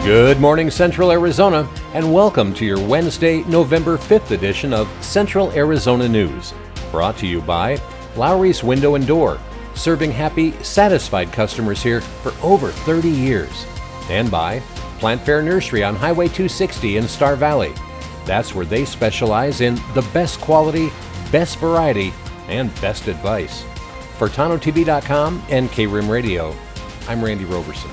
Good morning, Central Arizona, and welcome to your Wednesday, November 5th edition of Central Arizona News. Brought to you by Lowry's Window and Door, serving happy, satisfied customers here for over 30 years. And by Plant Fair Nursery on Highway 260 in Star Valley. That's where they specialize in the best quality, best variety, and best advice. For Tonto-TV.com and KRIM Radio, I'm Randy Roberson.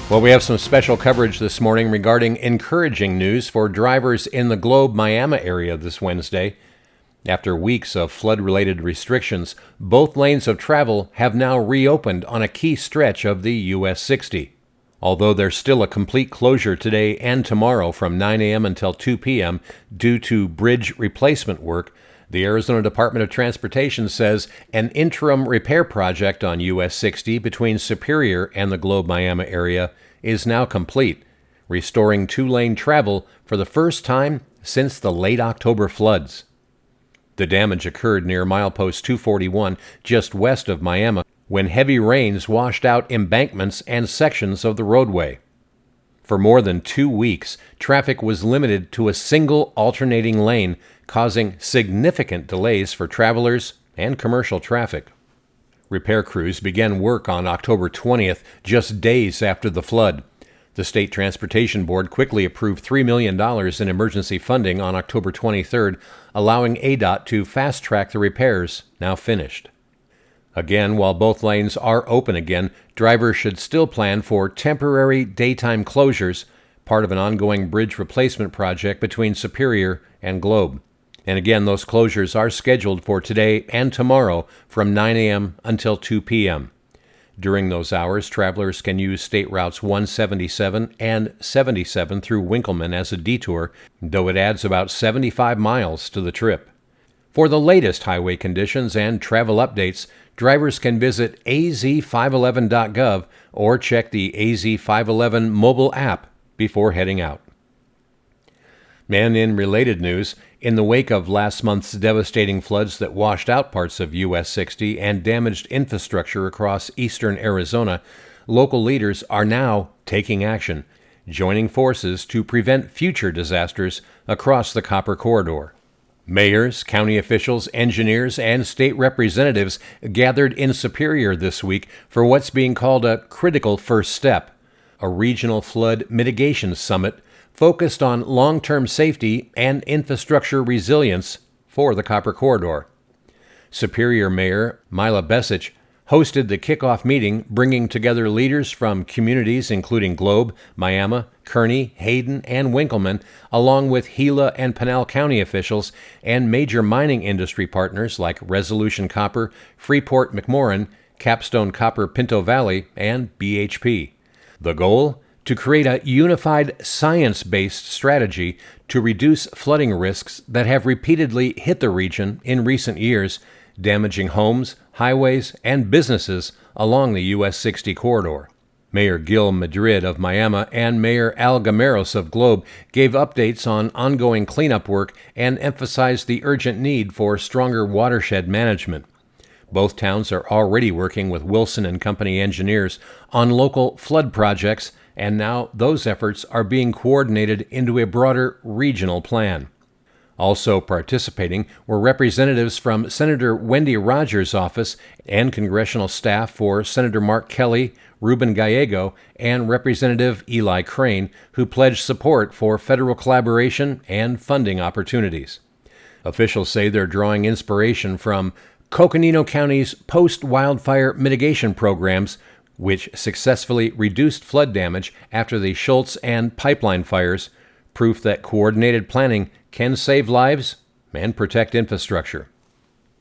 Well, we have some special coverage this morning regarding encouraging news for drivers in the Globe, Miami area this Wednesday. After weeks of flood-related restrictions, both lanes of travel have now reopened on a key stretch of the US 60. Although there's still a complete closure today and tomorrow from 9 a.m. until 2 p.m. due to bridge replacement work, the Arizona Department of Transportation says an interim repair project on US 60 between Superior and the Globe, Miami area is now complete, restoring two-lane travel for the first time since the late October floods. The damage occurred near milepost 241, just west of Miami, when heavy rains washed out embankments and sections of the roadway. For more than 2 weeks, traffic was limited to a single alternating lane, causing significant delays for travelers and commercial traffic. Repair crews began work on October 20th, just days after the flood. The State Transportation Board quickly approved $3 million in emergency funding on October 23rd, allowing ADOT to fast-track the repairs, now finished. Again, while both lanes are open again, drivers should still plan for temporary daytime closures, part of an ongoing bridge replacement project between Superior and Globe. And again, those closures are scheduled for today and tomorrow from 9 a.m. until 2 p.m. During those hours, travelers can use State Routes 177 and 77 through Winkleman as a detour, though it adds about 75 miles to the trip. For the latest highway conditions and travel updates, drivers can visit az511.gov or check the AZ511 mobile app before heading out. And in related news, in the wake of last month's devastating floods that washed out parts of US 60 and damaged infrastructure across eastern Arizona, local leaders are now taking action, joining forces to prevent future disasters across the Copper Corridor. Mayors, county officials, engineers, and state representatives gathered in Superior this week for what's being called a critical first step, a regional flood mitigation summit focused on long-term safety and infrastructure resilience for the Copper Corridor. Superior Mayor Mila Besic hosted the kickoff meeting, bringing together leaders from communities including Globe, Miami, Kearney, Hayden, and Winkleman, along with Gila and Pinal County officials and major mining industry partners like Resolution Copper, Freeport McMoran, Capstone Copper Pinto Valley, and BHP. The goal? To create a unified science-based strategy to reduce flooding risks that have repeatedly hit the region in recent years, damaging homes, highways, and businesses along the US 60 corridor. Mayor Gil Madrid of Miami and Mayor Al Gameros of Globe gave updates on ongoing cleanup work and emphasized the urgent need for stronger watershed management. Both towns are already working with Wilson and Company engineers on local flood projects, and now those efforts are being coordinated into a broader regional plan. Also participating were representatives from Senator Wendy Rogers' office and congressional staff for Senator Mark Kelly, Ruben Gallego, and Representative Eli Crane, who pledged support for federal collaboration and funding opportunities. Officials say they're drawing inspiration from Coconino County's post-wildfire mitigation programs, which successfully reduced flood damage after the Schultz and pipeline fires, proof that coordinated planning can save lives and protect infrastructure.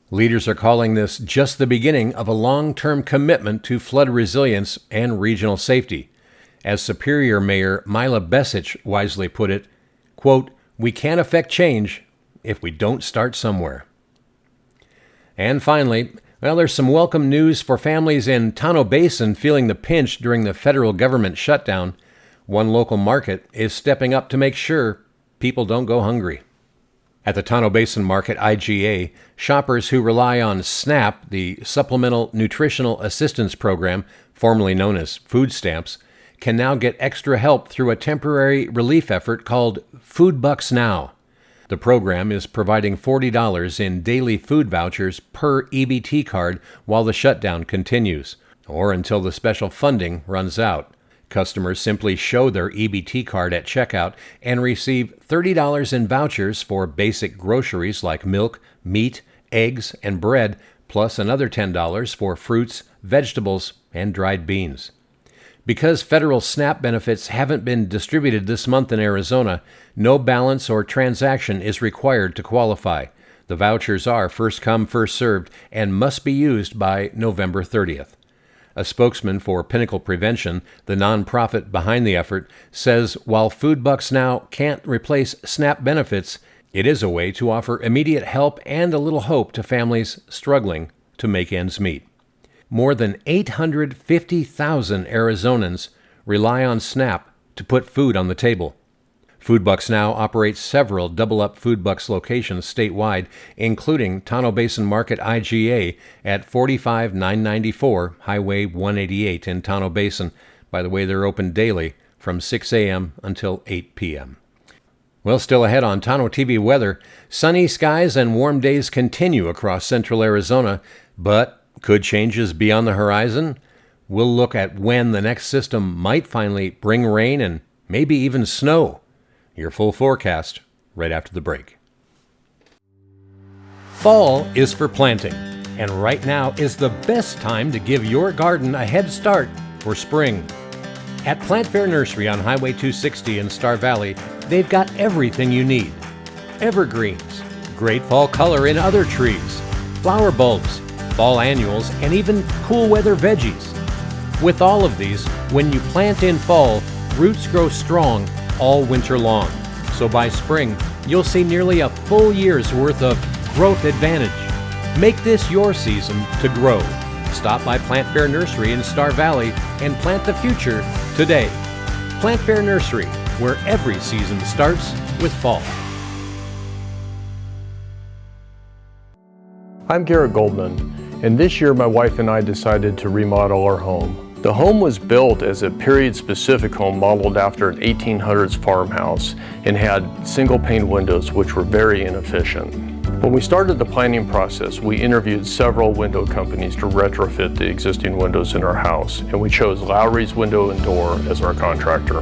Leaders are calling this just the beginning of a long-term commitment to flood resilience and regional safety. As Superior Mayor Mila Besic wisely put it, quote, "We can't affect change if we don't start somewhere." And finally, well, there's some welcome news for families in Tonto Basin feeling the pinch during the federal government shutdown. One local market is stepping up to make sure people don't go hungry. At the Tonto Basin Market IGA, shoppers who rely on SNAP, the Supplemental Nutritional Assistance Program, formerly known as food stamps, can now get extra help through a temporary relief effort called Food Bucks Now. The program is providing $40 in daily food vouchers per EBT card while the shutdown continues, or until the special funding runs out. Customers simply show their EBT card at checkout and receive $30 in vouchers for basic groceries like milk, meat, eggs, and bread, plus another $10 for fruits, vegetables, and dried beans. Because federal SNAP benefits haven't been distributed this month in Arizona, no balance or transaction is required to qualify. The vouchers are first come, first served, and must be used by November 30th. A spokesman for Pinnacle Prevention, the nonprofit behind the effort, says while Food Bucks Now can't replace SNAP benefits, it is a way to offer immediate help and a little hope to families struggling to make ends meet. More than 850,000 Arizonans rely on SNAP to put food on the table. Food Bucks Now operates several double-up Food Bucks locations statewide, including Tonto Basin Market IGA at 45994 Highway 188 in Tonto Basin. By the way, they're open daily from 6 a.m. until 8 p.m. Well, still ahead on Tonto-TV weather, sunny skies and warm days continue across central Arizona, but could changes be on the horizon? We'll look at when the next system might finally bring rain and maybe even snow. Your full forecast right after the break. Fall is for planting, and right now is the best time to give your garden a head start for spring. At Plant Fair Nursery on Highway 260 in Star Valley, they've got everything you need. Evergreens, great fall color in other trees, flower bulbs, fall annuals, and even cool weather veggies. With all of these, when you plant in fall, roots grow strong all winter long. So by spring, you'll see nearly a full year's worth of growth advantage. Make this your season to grow. Stop by Plant Fair Nursery in Star Valley and plant the future today. Plant Fair Nursery, where every season starts with fall. I'm Garrett Goldman, and this year my wife and I decided to remodel our home. The home was built as a period-specific home modeled after an 1800s farmhouse and had single-pane windows which were very inefficient. When we started the planning process, we interviewed several window companies to retrofit the existing windows in our house, and we chose Lowry's Window and Door as our contractor.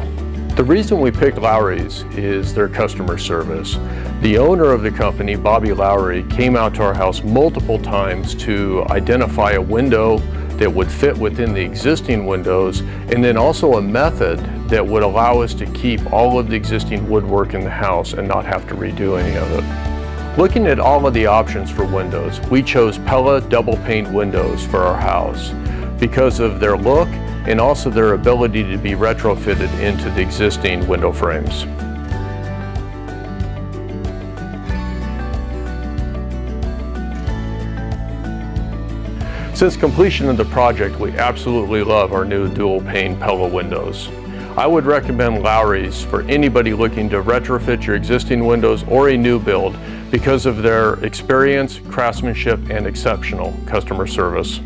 The reason we picked Lowry's is their customer service. The owner of the company, Bobby Lowry, came out to our house multiple times to identify a window that would fit within the existing windows, and then also a method that would allow us to keep all of the existing woodwork in the house and not have to redo any of it. Looking at all of the options for windows, we chose Pella double pane windows for our house because of their look and also their ability to be retrofitted into the existing window frames. Since completion of the project, we absolutely love our new dual pane Pella windows. I would recommend Lowry's for anybody looking to retrofit your existing windows or a new build because of their experience, craftsmanship, and exceptional customer service.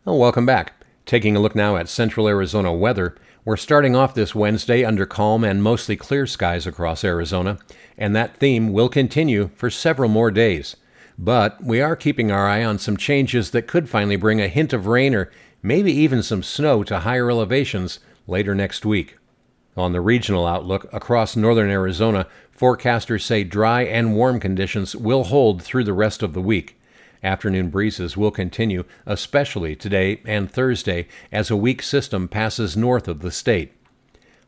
Well, welcome back. Taking a look now at central Arizona weather, we're starting off this Wednesday under calm and mostly clear skies across Arizona, and that theme will continue for several more days. But we are keeping our eye on some changes that could finally bring a hint of rain or maybe even some snow to higher elevations later next week. On the regional outlook across northern Arizona, forecasters say dry and warm conditions will hold through the rest of the week. Afternoon breezes will continue, especially today and Thursday, as a weak system passes north of the state.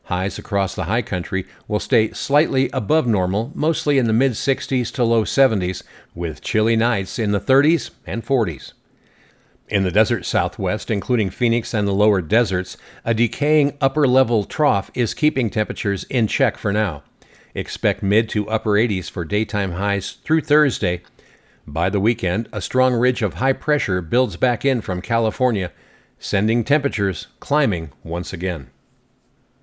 Highs across the high country will stay slightly above normal, mostly in the mid-60s to low 70s, with chilly nights in the 30s and 40s. In the desert southwest, including Phoenix and the lower deserts, a decaying upper-level trough is keeping temperatures in check for now. Expect mid to upper 80s for daytime highs through Thursday. By the weekend, a strong ridge of high pressure builds back in from California, sending temperatures climbing once again.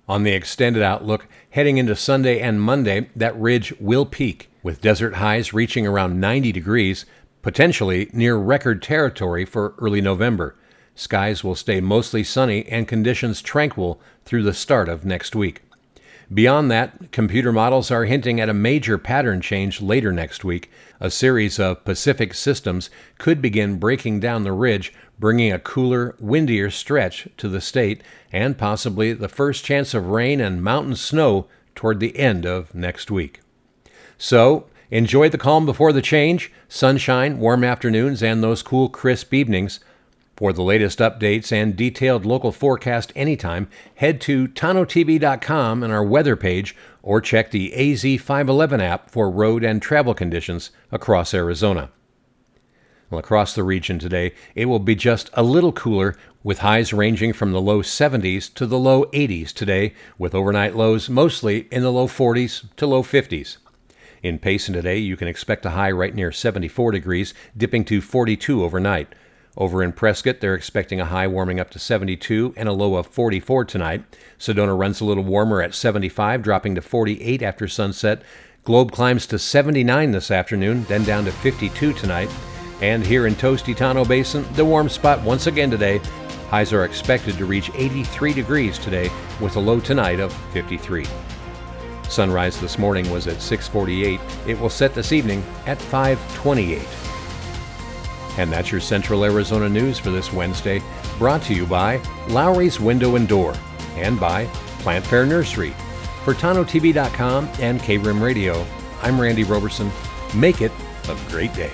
On the extended outlook, heading into Sunday and Monday, that ridge will peak, with desert highs reaching around 90 degrees, potentially near record territory for early November. Skies will stay mostly sunny and conditions tranquil through the start of next week. Beyond that, computer models are hinting at a major pattern change later next week. A series of Pacific systems could begin breaking down the ridge, bringing a cooler, windier stretch to the state, and possibly the first chance of rain and mountain snow toward the end of next week. So, enjoy the calm before the change, sunshine, warm afternoons, and those cool, crisp evenings. For the latest updates and detailed local forecast anytime, head to Tonto-TV.com and our weather page, or check the AZ511 app for road and travel conditions across Arizona. Well, across the region today, it will be just a little cooler, with highs ranging from the low 70s to the low 80s today, with overnight lows mostly in the low 40s to low 50s. In Payson today, you can expect a high right near 74 degrees, dipping to 42 overnight. Over in Prescott, they're expecting a high warming up to 72 and a low of 44 tonight. Sedona runs a little warmer at 75, dropping to 48 after sunset. Globe climbs to 79 this afternoon, then down to 52 tonight. And here in toasty Tonto Basin, the warm spot once again today. Highs are expected to reach 83 degrees today, with a low tonight of 53. Sunrise this morning was at 6:48. It will set this evening at 5:28. And that's your Central Arizona news for this Wednesday, brought to you by Lowry's Window and Door and by Plant Fair Nursery. For Tonto-TV.com and K-Rim Radio, I'm Randy Roberson. Make it a great day.